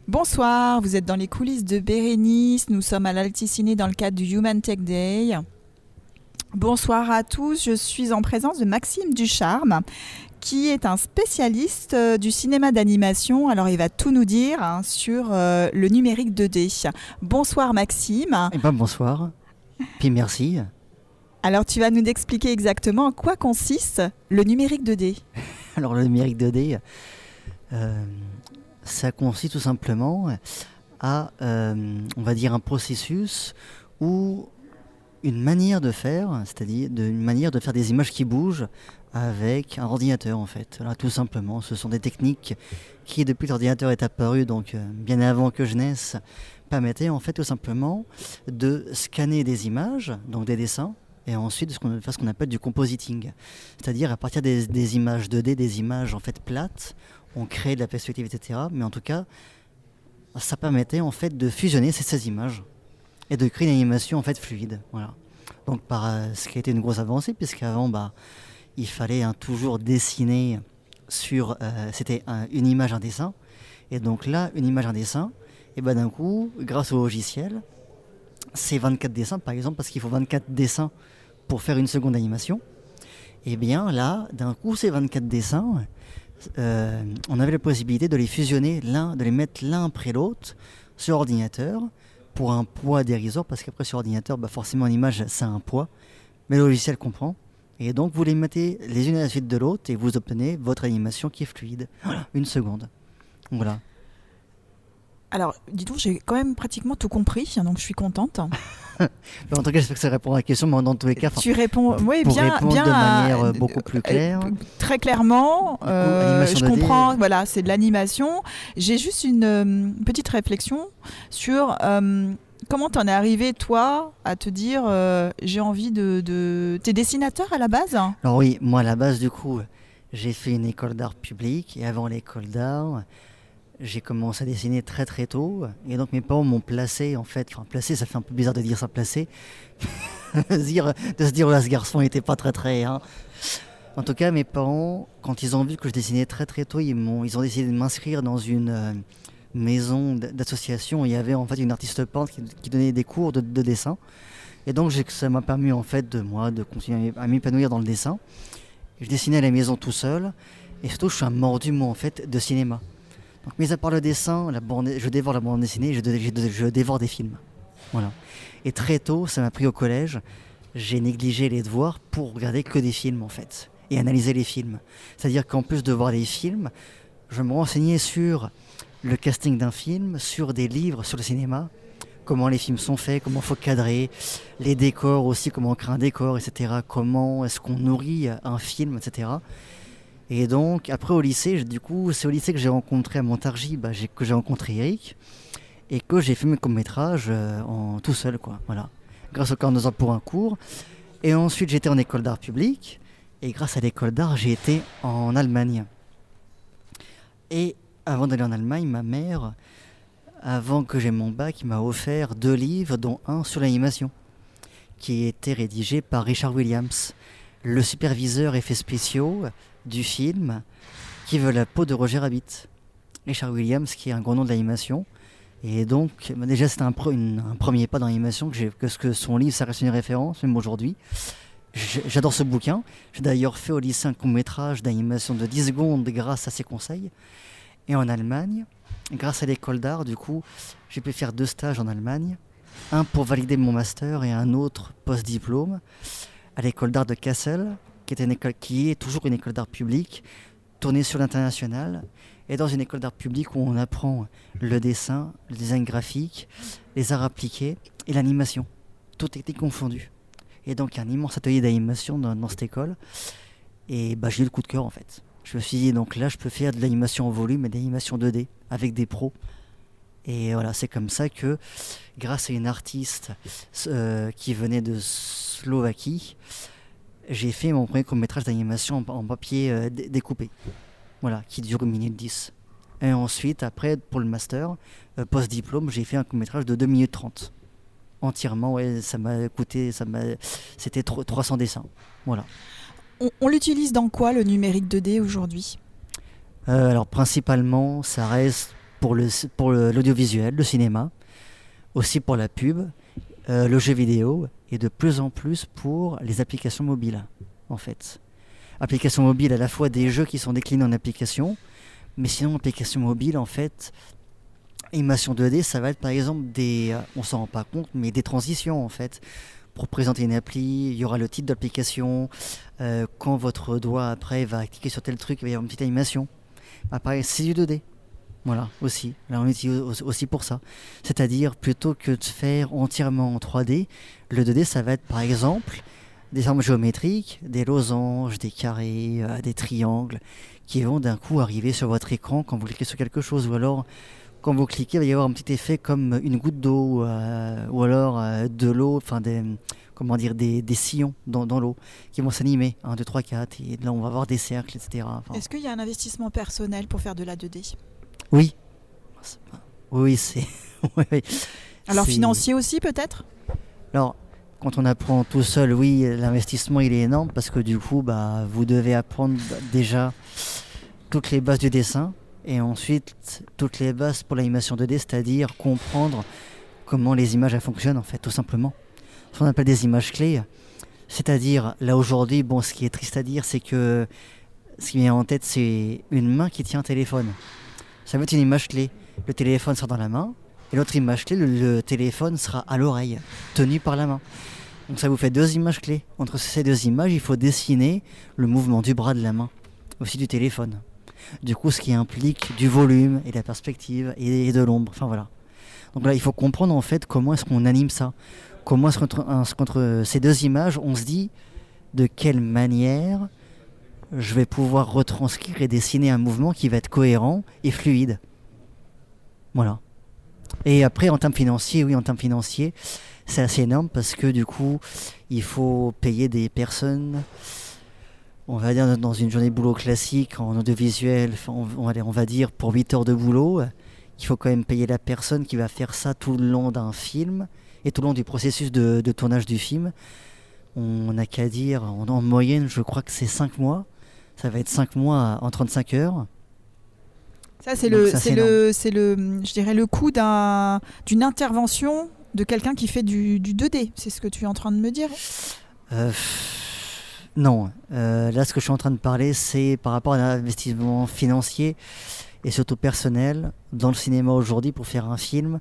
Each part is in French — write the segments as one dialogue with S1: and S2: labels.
S1: Bonsoir, vous êtes dans les coulisses de Bérénice, nous sommes à l'Alticiné dans le cadre du Human Tech Day. Bonsoir à tous, je suis en présence de Maxime Ducharme, qui est un spécialiste du cinéma d'animation. Alors il va tout nous dire sur le numérique 2D. Bonsoir Maxime.
S2: Eh ben bonsoir, puis merci.
S1: Alors tu vas nous expliquer exactement en quoi consiste le numérique 2D.
S2: Alors le numérique 2D, ça consiste tout simplement à, on va dire, un processus ou une manière de faire, c'est-à-dire une manière de faire des images qui bougent avec un ordinateur en fait. Voilà, tout simplement, ce sont des techniques qui, depuis que l'ordinateur est apparu, donc bien avant que je naisse, permettaient en fait tout simplement de scanner des images, donc des dessins, et ensuite de faire ce qu'on appelle du compositing. C'est-à-dire à partir des images 2D, des images en fait plates, on crée de la perspective, etc. Mais en tout cas, ça permettait en fait de fusionner ces images et de créer une animation en fait fluide. Voilà. Donc ce qui a été une grosse avancée, puisqu'avant il fallait toujours dessiner sur, c'était une image, un dessin. Et donc là, une image, un dessin, et ben d'un coup, grâce au logiciel, c'est 24 dessins par exemple, parce qu'il faut 24 dessins pour faire une seconde animation. Et bien là, d'un coup, ces 24 dessins, on avait la possibilité de les fusionner, de les mettre l'un après l'autre sur ordinateur pour un poids dérisoire, parce qu'après sur ordinateur, forcément une image, ça a un poids, mais le logiciel comprend. Et donc vous les mettez les unes à la suite de l'autre et vous obtenez votre animation qui est fluide. Voilà, une seconde. Voilà.
S1: Alors, dis donc, j'ai quand même pratiquement tout compris, donc je suis contente.
S2: En tout cas, j'espère que ça répond à la question, mais dans tous les cas,
S1: tu réponds
S2: pour répondre de manière beaucoup plus claire.
S1: Très clairement, je
S2: 2D.
S1: comprends, voilà, c'est de l'animation. J'ai juste une petite réflexion sur comment t'en es arrivé, toi, à te dire j'ai envie de... T'es dessinateur à la base ?
S2: Alors oui, moi à la base, du coup, j'ai fait une école d'art public, et avant l'école d'art, j'ai commencé à dessiner très très tôt, et donc mes parents m'ont placé en fait, enfin placé, ça fait un peu bizarre de dire ça, placé, de se dire là ce garçon était pas très très, hein. En tout cas mes parents, quand ils ont vu que je dessinais très très tôt, ils ont décidé de m'inscrire dans une maison d'association. Il y avait en fait une artiste peintre qui donnait des cours de dessin, et donc ça m'a permis en fait de continuer à m'épanouir dans le dessin. Je dessinais à la maison tout seul, et surtout je suis un mordu moi en fait de cinéma. Donc, mis à part le dessin, je dévore la bande dessinée, je dévore des films. Voilà. Et très tôt, ça m'a pris au collège, j'ai négligé les devoirs pour regarder que des films en fait, et analyser les films. C'est-à-dire qu'en plus de voir les films, je me renseignais sur le casting d'un film, sur des livres sur le cinéma, comment les films sont faits, comment il faut cadrer, les décors aussi, comment on crée un décor, etc. Comment est-ce qu'on nourrit un film, etc. Et donc, après au lycée, du coup, c'est au lycée que j'ai rencontré à Montargis, que j'ai rencontré Eric, et que j'ai fait mes courts-métrages tout seul, quoi. Voilà. Grâce au 42 heures pour un cours. Et ensuite, j'étais en école d'art public, et grâce à l'école d'art, j'ai été en Allemagne. Et avant d'aller en Allemagne, ma mère, avant que j'aie mon bac, m'a offert 2 livres, dont un sur l'animation, qui était rédigé par Richard Williams, le superviseur effets spéciaux du film Qui veut la peau de Roger Rabbit. Richard Williams, qui est un grand nom de l'animation. Et donc, déjà, c'était un premier pas dans l'animation, que son livre, ça reste une référence, même aujourd'hui. J'adore ce bouquin. J'ai d'ailleurs fait au lycée un court-métrage d'animation de 10 secondes grâce à ses conseils. Et en Allemagne, grâce à l'école d'art, du coup, j'ai pu faire 2 stages en Allemagne. Un pour valider mon master et un autre post-diplôme à l'école d'art de Kassel, qui est toujours une école d'art publique, tournée sur l'international, et dans une école d'art publique où on apprend le dessin, le design graphique, les arts appliqués et l'animation, toutes techniques confondues. Et donc il y a un immense atelier d'animation dans cette école, et j'ai eu le coup de cœur en fait. Je me suis dit, donc là je peux faire de l'animation en volume et de l'animation 2D avec des pros. Et voilà, c'est comme ça que, grâce à une artiste qui venait de Slovaquie, j'ai fait mon premier court-métrage d'animation en papier découpé, voilà, qui dure 1 minute 10. Et ensuite, après, pour le master, post-diplôme, j'ai fait un court-métrage de 2 minutes 30. Entièrement, ouais, c'était 300 dessins, voilà.
S1: On l'utilise dans quoi, le numérique 2D, aujourd'hui ?
S2: Alors, principalement, ça reste l'audiovisuel, le cinéma, aussi pour la pub, le jeu vidéo et de plus en plus pour les applications mobiles, en fait. Applications mobiles à la fois des jeux qui sont déclinés en applications, mais sinon applications mobiles, en fait, animation 2D, ça va être par exemple on s'en rend pas compte, mais des transitions, en fait. Pour présenter une appli, il y aura le titre d'application, quand votre doigt après va cliquer sur tel truc, il va y avoir une petite animation. Pareil, c'est du 2D. Voilà, aussi. Là, on l'utilise aussi pour ça. C'est-à-dire, plutôt que de faire entièrement en 3D, le 2D, ça va être par exemple des formes géométriques, des losanges, des carrés, des triangles, qui vont d'un coup arriver sur votre écran quand vous cliquez sur quelque chose. Ou alors, quand vous cliquez, il va y avoir un petit effet comme une goutte d'eau, ou alors de l'eau, enfin des sillons dans l'eau qui vont s'animer, 1, 2, 3, 4, et là on va avoir des cercles, etc. Enfin,
S1: Est-ce qu'il y a un investissement personnel pour faire de la 2D?
S2: oui, oui, c'est. Oui, oui.
S1: Alors
S2: C'est-
S1: financier aussi peut-être?
S2: Alors, quand on apprend tout seul, oui, l'investissement il est énorme parce que du coup, vous devez apprendre déjà toutes les bases du dessin et ensuite toutes les bases pour l'animation 2D, c'est-à-dire comprendre comment les images elles fonctionnent en fait, tout simplement. Ce qu'on appelle des images clés, c'est-à-dire là aujourd'hui, bon, ce qui est triste à dire, c'est que ce qui vient en tête, c'est une main qui tient un téléphone. Ça va être une image clé. Le téléphone sera dans la main, et l'autre image clé, le téléphone sera à l'oreille, tenu par la main. Donc ça vous fait 2 images clés. Entre ces 2 images, il faut dessiner le mouvement du bras de la main, aussi du téléphone. Du coup, ce qui implique du volume et de la perspective et de l'ombre. Enfin voilà. Donc là, il faut comprendre en fait comment est-ce qu'on anime ça. Comment est-ce qu'entre ces 2 images, on se dit de quelle manière je vais pouvoir retranscrire et dessiner un mouvement qui va être cohérent et fluide. Voilà. Et après, en termes financiers, oui, en termes financiers, c'est assez énorme parce que du coup, il faut payer des personnes, on va dire dans une journée de boulot classique, en audiovisuel, on va dire pour 8 heures de boulot, il faut quand même payer la personne qui va faire ça tout le long d'un film et tout le long du processus de tournage du film. On n'a qu'à dire, en moyenne, je crois que c'est 5 mois. Ça va être 5 mois en 35 heures.
S1: Ça, c'est
S2: Donc
S1: le,
S2: ça,
S1: c'est
S2: c'est énorme.
S1: le, c'est le, je dirais le coût d'une intervention de quelqu'un qui fait du 2D. C'est ce que tu es en train de me dire?
S2: Euh, non, là ce que je suis en train de parler, c'est par rapport à l'investissement financier et surtout personnel dans le cinéma aujourd'hui pour faire un film.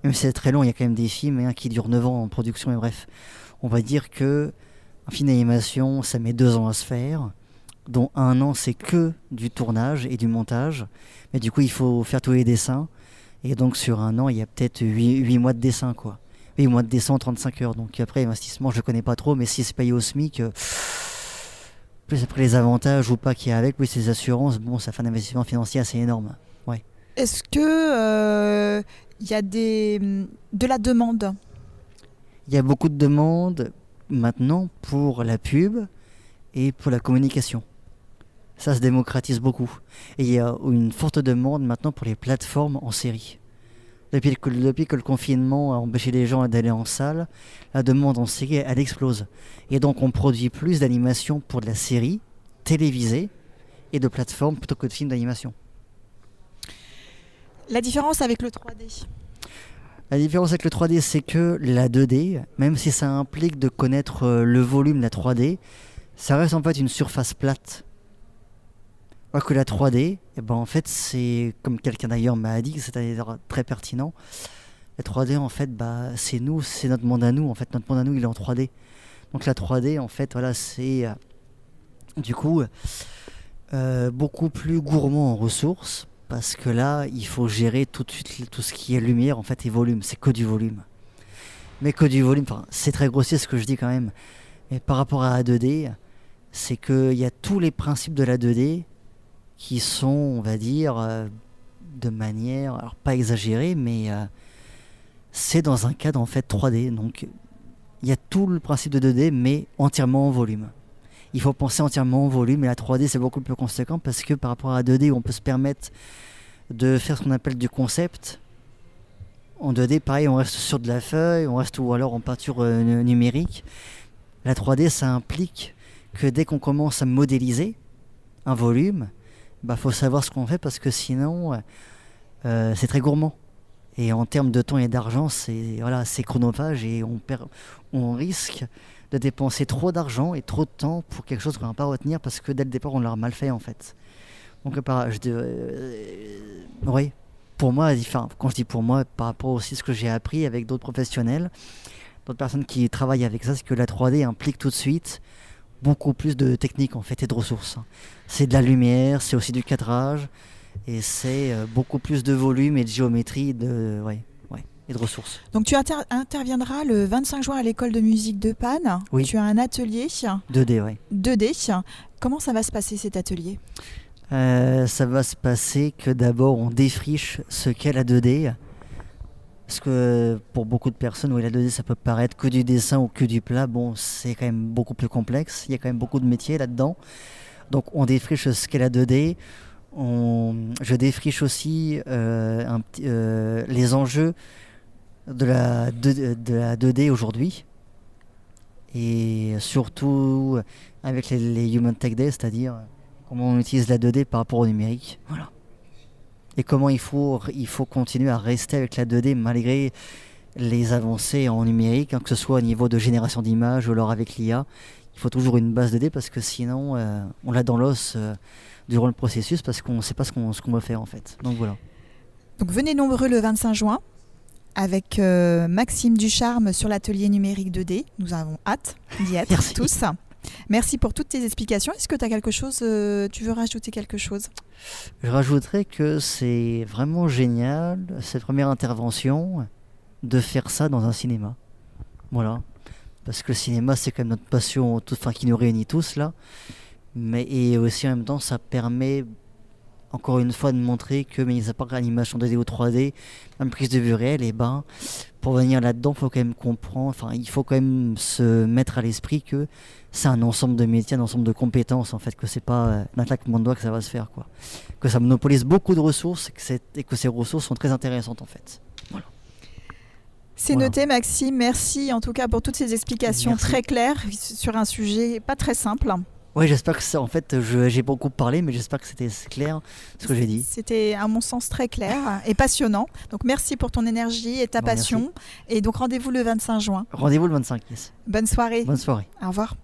S2: Même si c'est très long, il y a quand même des films qui durent 9 ans en production, et bref. On va dire que un film d'animation, ça met 2 ans à se faire, dont 1 an c'est que du tournage et du montage. Mais du coup, il faut faire tous les dessins. Et donc sur 1 an, il y a peut-être 8 mois de dessin, quoi. 8 mois de dessin en 35 heures. Donc après, investissement, je ne connais pas trop, mais si c'est payé au SMIC, plus après les avantages ou pas qu'il y a avec, plus les assurances, bon, ça fait un investissement financier assez énorme. Ouais.
S1: Est-ce que il y a de la demande?
S2: Il y a beaucoup de demandes maintenant pour la pub et pour la communication. Ça se démocratise beaucoup. Et il y a une forte demande maintenant pour les plateformes en série. Depuis que le confinement a empêché les gens d'aller en salle, la demande en série, elle explose. Et donc on produit plus d'animations pour de la série télévisée et de plateformes plutôt que de films d'animation.
S1: La différence avec le 3D?
S2: La différence avec le 3D, c'est que la 2D, même si ça implique de connaître le volume de la 3D, ça reste en fait une surface plate. Alors que la 3D, en fait, c'est comme quelqu'un d'ailleurs m'a dit, c'était très pertinent. La 3D, en fait, c'est nous, c'est notre monde à nous. En fait, notre monde à nous, il est en 3D. Donc la 3D, en fait, voilà, c'est du coup beaucoup plus gourmand en ressources parce que là, il faut gérer tout de suite tout ce qui est lumière, en fait, et volume. C'est que du volume. Mais que du volume. Enfin, c'est très grossier ce que je dis quand même. Mais par rapport à la 2D, c'est qu'il y a tous les principes de la 2D qui sont, on va dire, de manière, alors pas exagérée, mais c'est dans un cadre en fait 3D. Donc il y a tout le principe de 2D, mais entièrement en volume. Il faut penser entièrement en volume, et la 3D c'est beaucoup plus conséquent parce que par rapport à la 2D, on peut se permettre de faire ce qu'on appelle du concept. En 2D, pareil, on reste sur de la feuille, on reste ou alors en peinture numérique. La 3D, ça implique que dès qu'on commence à modéliser un volume, faut savoir ce qu'on fait parce que sinon, c'est très gourmand. Et en termes de temps et d'argent, c'est chronophage et on risque de dépenser trop d'argent et trop de temps pour quelque chose qu'on ne va pas retenir parce que dès le départ, on l'a mal fait en fait. Donc, oui, pour moi, quand je dis pour moi, par rapport aussi à ce que j'ai appris avec d'autres professionnels, d'autres personnes qui travaillent avec ça, c'est que la 3D implique tout de suite beaucoup plus de technique en fait et de ressources. C'est de la lumière, c'est aussi du cadrage et c'est beaucoup plus de volume et de géométrie et de ressources.
S1: Donc tu interviendras le 25 juin à l'école de musique de Panne.
S2: Oui.
S1: Tu as un atelier
S2: 2D, oui.
S1: 2D. Comment ça va se passer cet atelier ?
S2: Ça va se passer que d'abord on défriche ce qu'est la 2D. Parce que pour beaucoup de personnes, oui, la 2D ça peut paraître que du dessin ou que du plat. Bon, c'est quand même beaucoup plus complexe. Il y a quand même beaucoup de métiers là-dedans. Donc on défriche ce qu'est la 2D. Je défriche aussi les enjeux de la 2D aujourd'hui. Et surtout avec les Human Tech Days, c'est-à-dire comment on utilise la 2D par rapport au numérique. Voilà. Et comment il faut continuer à rester avec la 2D malgré les avancées en numérique, que ce soit au niveau de génération d'images ou alors avec l'IA. Il faut toujours une base 2D parce que sinon on l'a dans l'os durant le processus parce qu'on ne sait pas ce qu'on va faire en fait. Donc voilà.
S1: Donc venez nombreux le 25 juin avec Maxime Ducharme sur l'atelier numérique 2D. Nous avons hâte d'y être.
S2: Merci.
S1: Tous. Merci pour toutes tes explications. Est-ce que tu as quelque chose, tu veux rajouter quelque chose ?
S2: Je rajouterais que c'est vraiment génial, cette première intervention, de faire ça dans un cinéma. Voilà. Parce que le cinéma, c'est quand même notre passion qui nous réunit tous là. Et aussi en même temps, ça permet encore une fois de montrer que, mis à part l'animation 2D ou 3D, même prise de vue réelle, pour venir là-dedans, il faut quand même se mettre à l'esprit que c'est un ensemble de métiers, un ensemble de compétences en fait, que c'est pas d'un claquement de doigts que ça va se faire, quoi. Que ça monopolise beaucoup de ressources et que ces ressources sont très intéressantes en fait. Voilà.
S1: C'est noté, Maxime. Merci en tout cas pour toutes ces explications très claires sur un sujet pas très simple.
S2: Oui, j'espère que ça, en fait, j'ai beaucoup parlé, mais j'espère que c'était clair ce que j'ai dit.
S1: C'était à mon sens très clair et passionnant. Donc merci pour ton énergie et ta passion.
S2: Merci.
S1: Et donc rendez-vous le 25 juin.
S2: Rendez-vous le 25, yes.
S1: Bonne soirée.
S2: Bonne soirée.
S1: Au revoir.